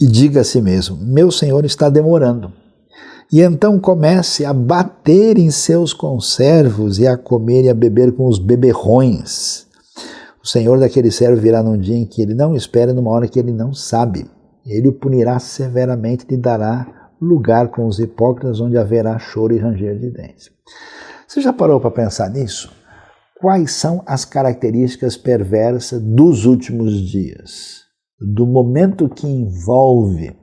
e diga a si mesmo: meu senhor está demorando. E então comece a bater em seus conservos e a comer e a beber com os beberrões. O senhor daquele servo virá num dia em que ele não espera, numa hora que ele não sabe. Ele o punirá severamente e lhe dará lugar com os hipócritas, onde haverá choro e ranger de dentes. Você já parou para pensar nisso? Quais são as características perversas dos últimos dias? Do momento que envolve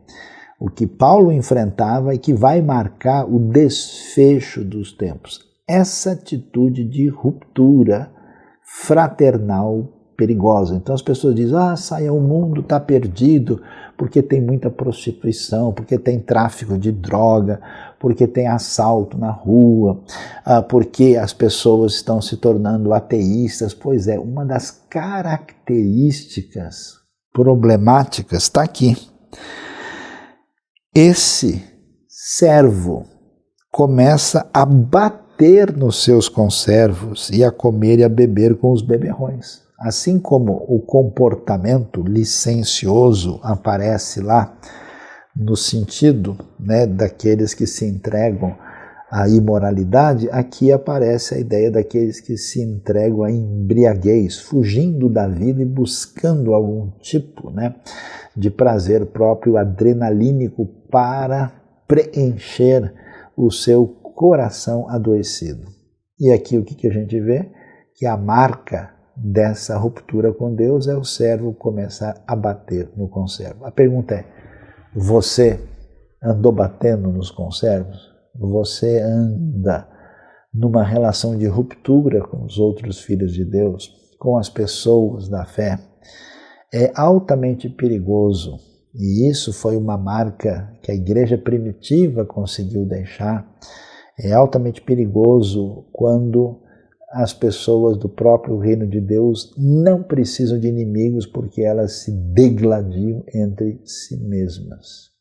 o que Paulo enfrentava e que vai marcar o desfecho dos tempos. Essa atitude de ruptura fraternal perigosa. Então as pessoas dizem: saia, o mundo está perdido porque tem muita prostituição, porque tem tráfico de droga, porque tem assalto na rua, porque as pessoas estão se tornando ateístas. Pois é, uma das características problemáticas está aqui. Esse servo começa a bater nos seus conservos e a comer e a beber com os beberrões. Assim como o comportamento licencioso aparece lá, no sentido, né, daqueles que se entregam a imoralidade, aqui aparece a ideia daqueles que se entregam à embriaguez, fugindo da vida e buscando algum tipo, de prazer próprio adrenalínico para preencher o seu coração adoecido. E aqui o que a gente vê? Que a marca dessa ruptura com Deus é o servo começar a bater no conservo. A pergunta é, você andou batendo nos conservos? Você anda numa relação de ruptura com os outros filhos de Deus, com as pessoas da fé? É altamente perigoso, e isso foi uma marca que a igreja primitiva conseguiu deixar. É altamente perigoso quando as pessoas do próprio reino de Deus não precisam de inimigos porque elas se degladiam entre si mesmas.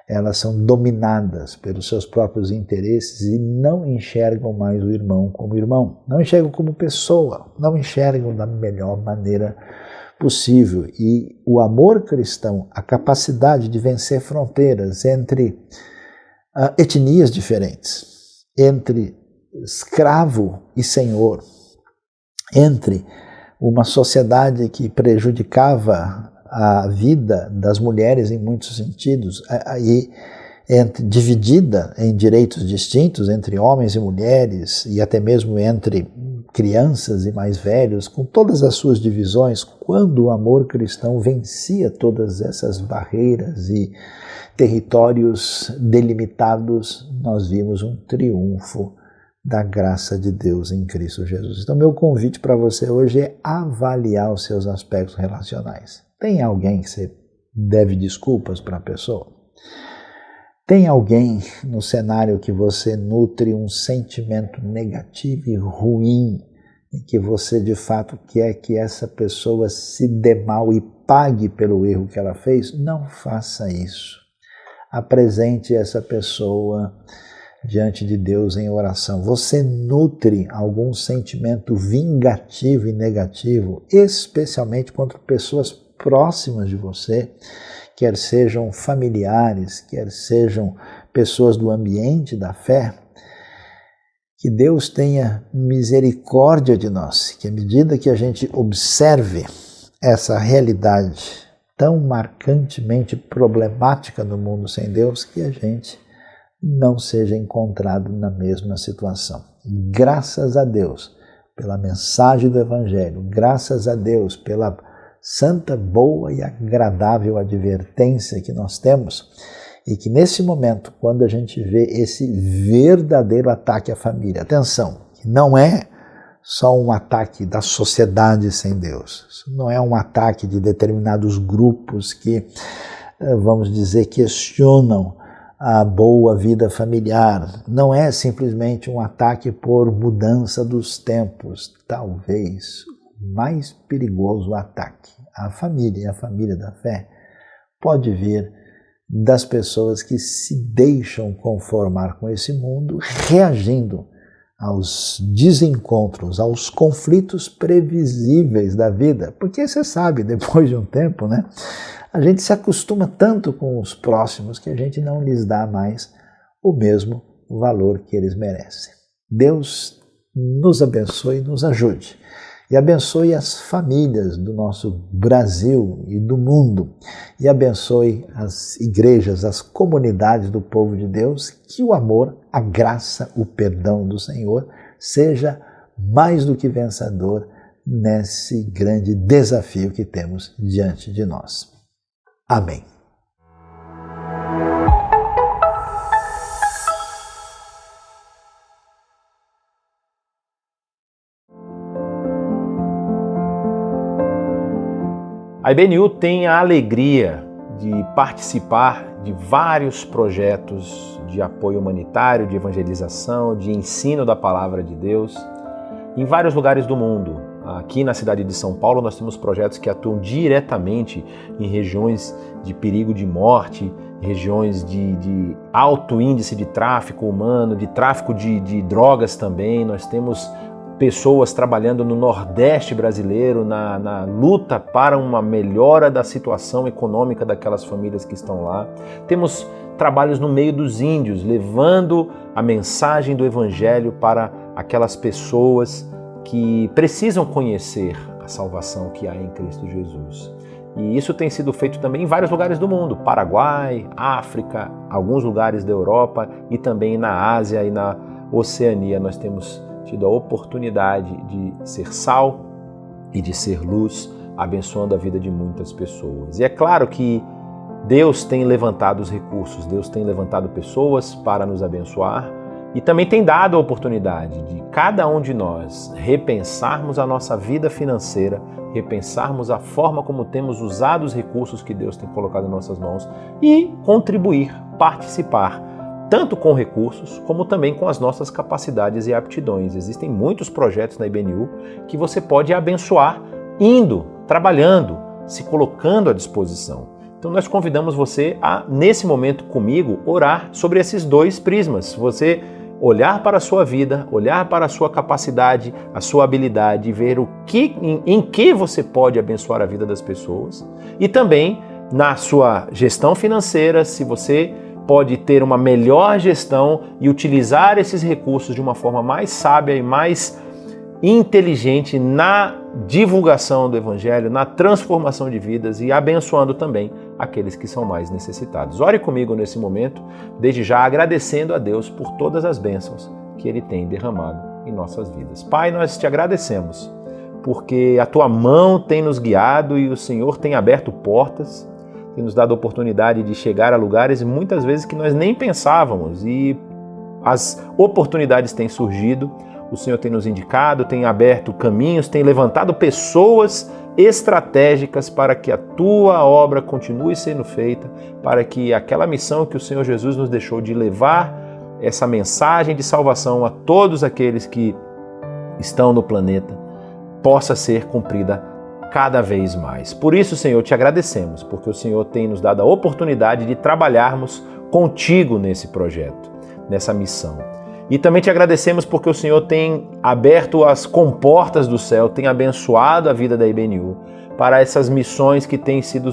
Elas são dominadas pelos seus próprios interesses e não enxergam mais o irmão como irmão, não enxergam como pessoa, não enxergam da melhor maneira possível. E o amor cristão, a capacidade de vencer fronteiras entre etnias diferentes, entre escravo e senhor, entre uma sociedade que prejudicava a vida das mulheres em muitos sentidos, e dividida em direitos distintos entre homens e mulheres, e até mesmo entre crianças e mais velhos, com todas as suas divisões, quando o amor cristão vencia todas essas barreiras e territórios delimitados, nós vimos um triunfo da graça de Deus em Cristo Jesus. Então, meu convite para você hoje é avaliar os seus aspectos relacionais. Tem alguém que você deve desculpas para a pessoa? Tem alguém no cenário que você nutre um sentimento negativo e ruim e que você de fato quer que essa pessoa se dê mal e pague pelo erro que ela fez? Não faça isso. Apresente essa pessoa diante de Deus em oração. Você nutre algum sentimento vingativo e negativo, especialmente contra pessoas próximas de você, quer sejam familiares, quer sejam pessoas do ambiente da fé? Que Deus tenha misericórdia de nós, que à medida que a gente observe essa realidade tão marcantemente problemática no mundo sem Deus, que a gente não seja encontrado na mesma situação. Graças a Deus pela mensagem do Evangelho, graças a Deus pela santa, boa e agradável advertência que nós temos, e que nesse momento, quando a gente vê esse verdadeiro ataque à família, atenção, que não é só um ataque da sociedade sem Deus, isso não é um ataque de determinados grupos que, vamos dizer, questionam a boa vida familiar, não é simplesmente um ataque por mudança dos tempos, talvez o mais perigoso ataque à família e à família da fé pode vir das pessoas que se deixam conformar com esse mundo, reagindo aos desencontros, aos conflitos previsíveis da vida, porque você sabe, depois de um tempo, a gente se acostuma tanto com os próximos que a gente não lhes dá mais o mesmo valor que eles merecem. Deus nos abençoe e nos ajude. E abençoe as famílias do nosso Brasil e do mundo. E abençoe as igrejas, as comunidades do povo de Deus. Que o amor, a graça, o perdão do Senhor seja mais do que vencedor nesse grande desafio que temos diante de nós. Amém. A IBNU tem a alegria de participar de vários projetos de apoio humanitário, de evangelização, de ensino da palavra de Deus em vários lugares do mundo. Aqui na cidade de São Paulo nós temos projetos que atuam diretamente em regiões de perigo de morte, regiões de alto índice de tráfico humano, de tráfico de drogas também. Nós temos pessoas trabalhando no Nordeste brasileiro na luta para uma melhora da situação econômica daquelas famílias que estão lá. Temos trabalhos no meio dos índios, levando a mensagem do Evangelho para aquelas pessoas que precisam conhecer a salvação que há em Cristo Jesus. E isso tem sido feito também em vários lugares do mundo, Paraguai, África, alguns lugares da Europa e também na Ásia e na Oceania. Nós temos tido a oportunidade de ser sal e de ser luz, abençoando a vida de muitas pessoas. E é claro que Deus tem levantado os recursos, Deus tem levantado pessoas para nos abençoar e também tem dado a oportunidade de cada um de nós repensarmos a nossa vida financeira, repensarmos a forma como temos usado os recursos que Deus tem colocado em nossas mãos e contribuir, participar, tanto com recursos como também com as nossas capacidades e aptidões. Existem muitos projetos na IBNU que você pode abençoar indo, trabalhando, se colocando à disposição. Então nós convidamos você a, nesse momento comigo, orar sobre esses dois prismas. Você olhar para a sua vida, olhar para a sua capacidade, a sua habilidade e ver em que você pode abençoar a vida das pessoas. E também na sua gestão financeira, se você pode ter uma melhor gestão e utilizar esses recursos de uma forma mais sábia e mais inteligente na divulgação do Evangelho, na transformação de vidas e abençoando também aqueles que são mais necessitados. Ore comigo nesse momento, desde já agradecendo a Deus por todas as bênçãos que Ele tem derramado em nossas vidas. Pai, nós te agradecemos porque a Tua mão tem nos guiado e o Senhor tem aberto portas, tem nos dado a oportunidade de chegar a lugares muitas vezes que nós nem pensávamos e as oportunidades têm surgido. O Senhor tem nos indicado, tem aberto caminhos, tem levantado pessoas estratégicas para que a Tua obra continue sendo feita, para que aquela missão que o Senhor Jesus nos deixou de levar essa mensagem de salvação a todos aqueles que estão no planeta possa ser cumprida cada vez mais. Por isso, Senhor, te agradecemos, porque o Senhor tem nos dado a oportunidade de trabalharmos contigo nesse projeto, nessa missão. E também te agradecemos porque o Senhor tem aberto as comportas do céu, tem abençoado a vida da IBNU para essas missões que têm sido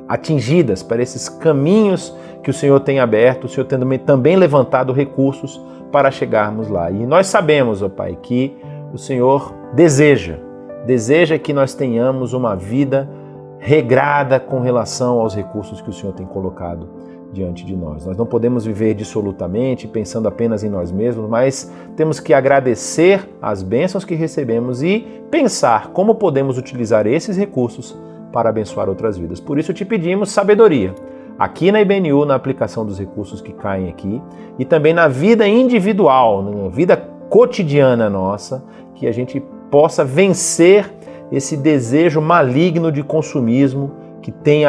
atingidas, para esses caminhos que o Senhor tem aberto, o Senhor tem também levantado recursos para chegarmos lá. E nós sabemos, ó Pai, que o Senhor deseja que nós tenhamos uma vida regrada com relação aos recursos que o Senhor tem colocado diante de nós. Nós não podemos viver dissolutamente, pensando apenas em nós mesmos, mas temos que agradecer as bênçãos que recebemos e pensar como podemos utilizar esses recursos para abençoar outras vidas. Por isso te pedimos sabedoria, aqui na IBNU, na aplicação dos recursos que caem aqui, e também na vida individual, na vida cotidiana nossa, que a gente possa vencer esse desejo maligno de consumismo que tem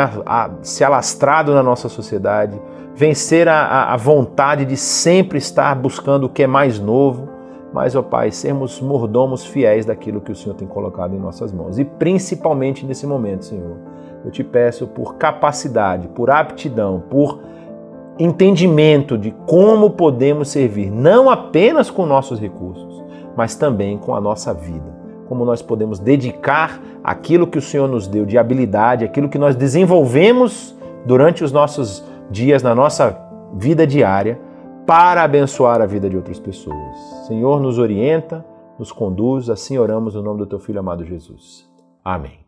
se alastrado na nossa sociedade, vencer a vontade de sempre estar buscando o que é mais novo, mas, ó Pai, sermos mordomos fiéis daquilo que o Senhor tem colocado em nossas mãos. E principalmente nesse momento, Senhor, eu te peço por capacidade, por aptidão, por entendimento de como podemos servir, não apenas com nossos recursos, mas também com a nossa vida. Como nós podemos dedicar aquilo que o Senhor nos deu de habilidade, aquilo que nós desenvolvemos durante os nossos dias, na nossa vida diária, para abençoar a vida de outras pessoas. Senhor, nos orienta, nos conduz, assim oramos no nome do Teu Filho amado Jesus. Amém.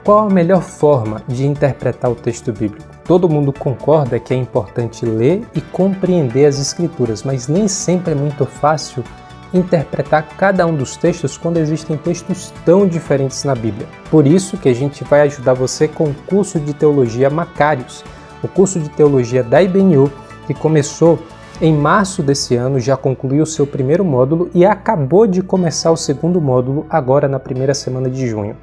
Qual a melhor forma de interpretar o texto bíblico? Todo mundo concorda que é importante ler e compreender as Escrituras, mas nem sempre é muito fácil interpretar cada um dos textos quando existem textos tão diferentes na Bíblia. Por isso que a gente vai ajudar você com o curso de Teologia Macários, o curso de Teologia da IBNU, que começou em março desse ano, já concluiu o seu primeiro módulo e acabou de começar o segundo módulo agora na primeira semana de junho.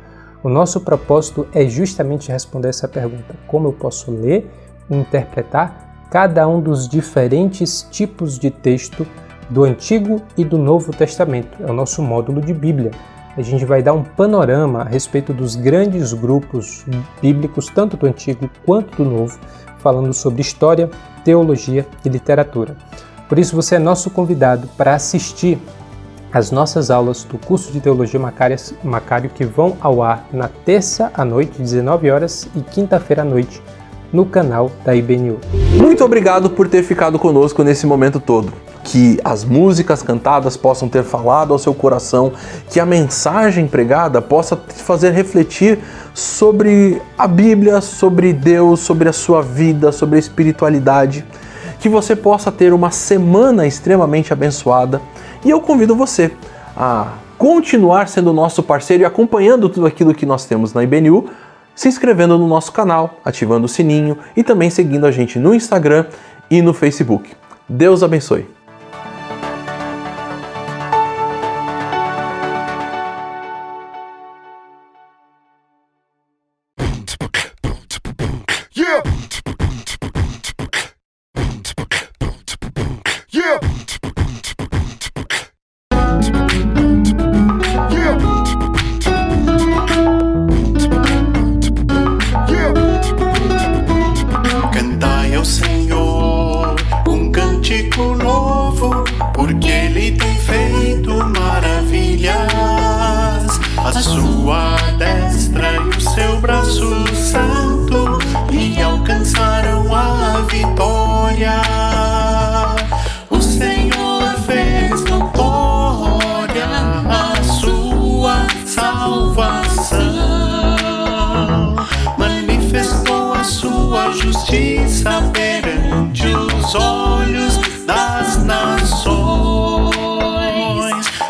O nosso propósito é justamente responder essa pergunta: como eu posso ler e interpretar cada um dos diferentes tipos de texto do Antigo e do Novo Testamento? É o nosso módulo de Bíblia. A gente vai dar um panorama a respeito dos grandes grupos bíblicos, tanto do Antigo quanto do Novo, falando sobre história, teologia e literatura. Por isso você é nosso convidado para assistir às nossas aulas do curso de Teologia Macário que vão ao ar na terça à noite, 19 horas, e quinta-feira à noite, no canal da IBNU. Muito obrigado por ter ficado conosco nesse momento todo. Que as músicas cantadas possam ter falado ao seu coração, que a mensagem pregada possa te fazer refletir sobre a Bíblia, sobre Deus, sobre a sua vida, sobre a espiritualidade, que você possa ter uma semana extremamente abençoada. E eu convido você a continuar sendo nosso parceiro e acompanhando tudo aquilo que nós temos na IBNU, se inscrevendo no nosso canal, ativando o sininho e também seguindo a gente no Instagram e no Facebook. Deus abençoe. Cantai ao Senhor um cântico novo, porque Ele tem feito maravilhas. A sua destra e o seu braço santo lhe alcançaram a vitória. O Senhor fez notória a sua salvação, manifestou a sua justiça perante os olhos das nações.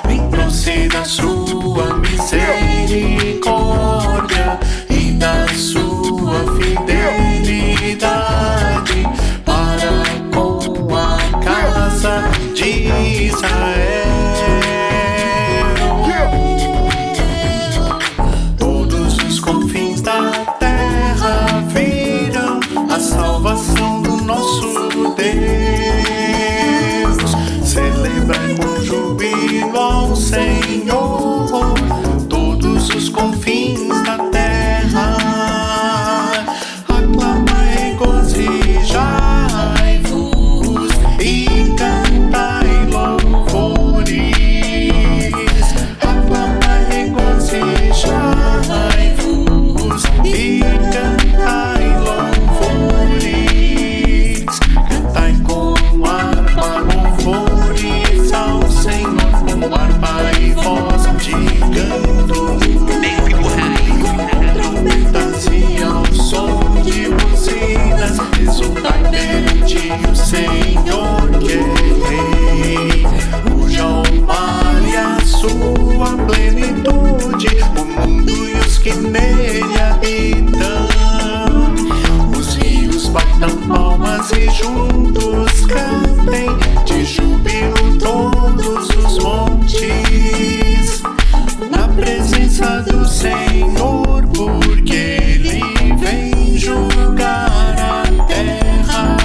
Lembrou-se da sua misericórdia e da sua fidelidade para com a casa de Israel. Todos os confins da terra viram a salvação do nosso Deus. Celebra com júbilo ao Senhor todos os confins da terra. Aclamai, regozijai-vos e cantai louvores. Aclamai, regozijai-vos e cantai louvores. Cantai com harpa louvores ao Senhor, com harpa e voz de canto, trombetas e ao som de buzinas. Exultai perante o Senhor que é Rei. Ruja o mar e a sua plenitude, o mundo e os que nele habitam. Os rios batam palmas e juntos cantem, de júbilo todos os montes, na presença do Senhor, porque Ele vem julgar a terra,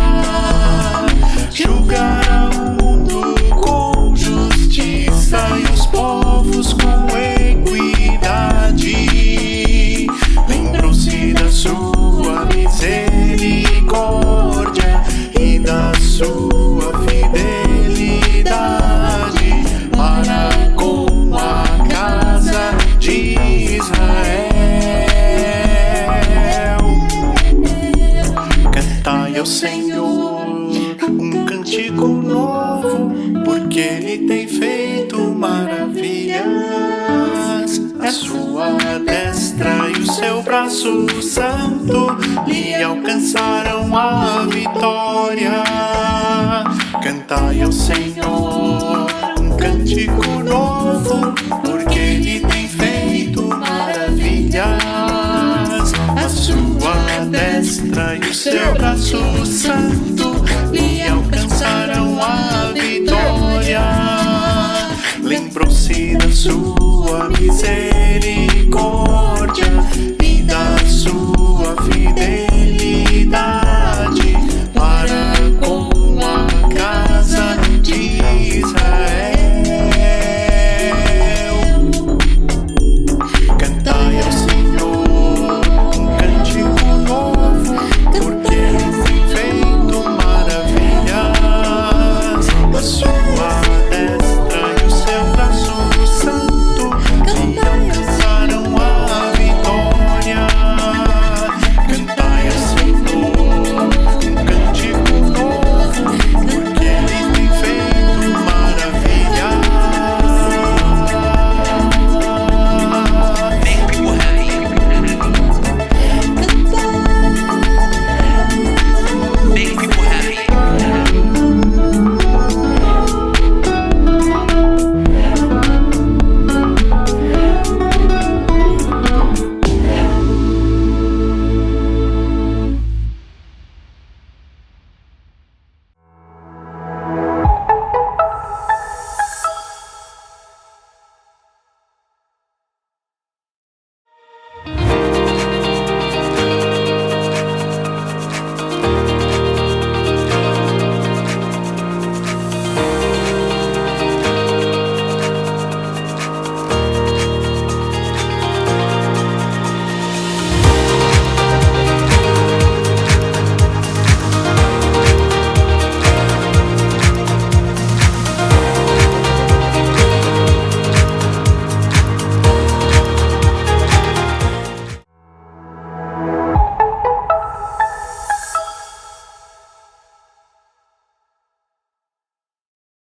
julgar o mundo com justiça e os povos com equidade. Lembrou-se da sua misericórdia e da sua fidelidade para com a casa de Israel. Cantai ao Senhor um cântico novo, porque Ele tem feito maravilhas. A sua destra e o seu braço santo lhe alcançaram a vitória. Cantai ao Senhor um cântico novo, porque Ele tem feito maravilhas. A sua destra e o seu braço santo lhe alcançaram a vitória. Lembrou-se da sua misericórdia e da sua fidelidade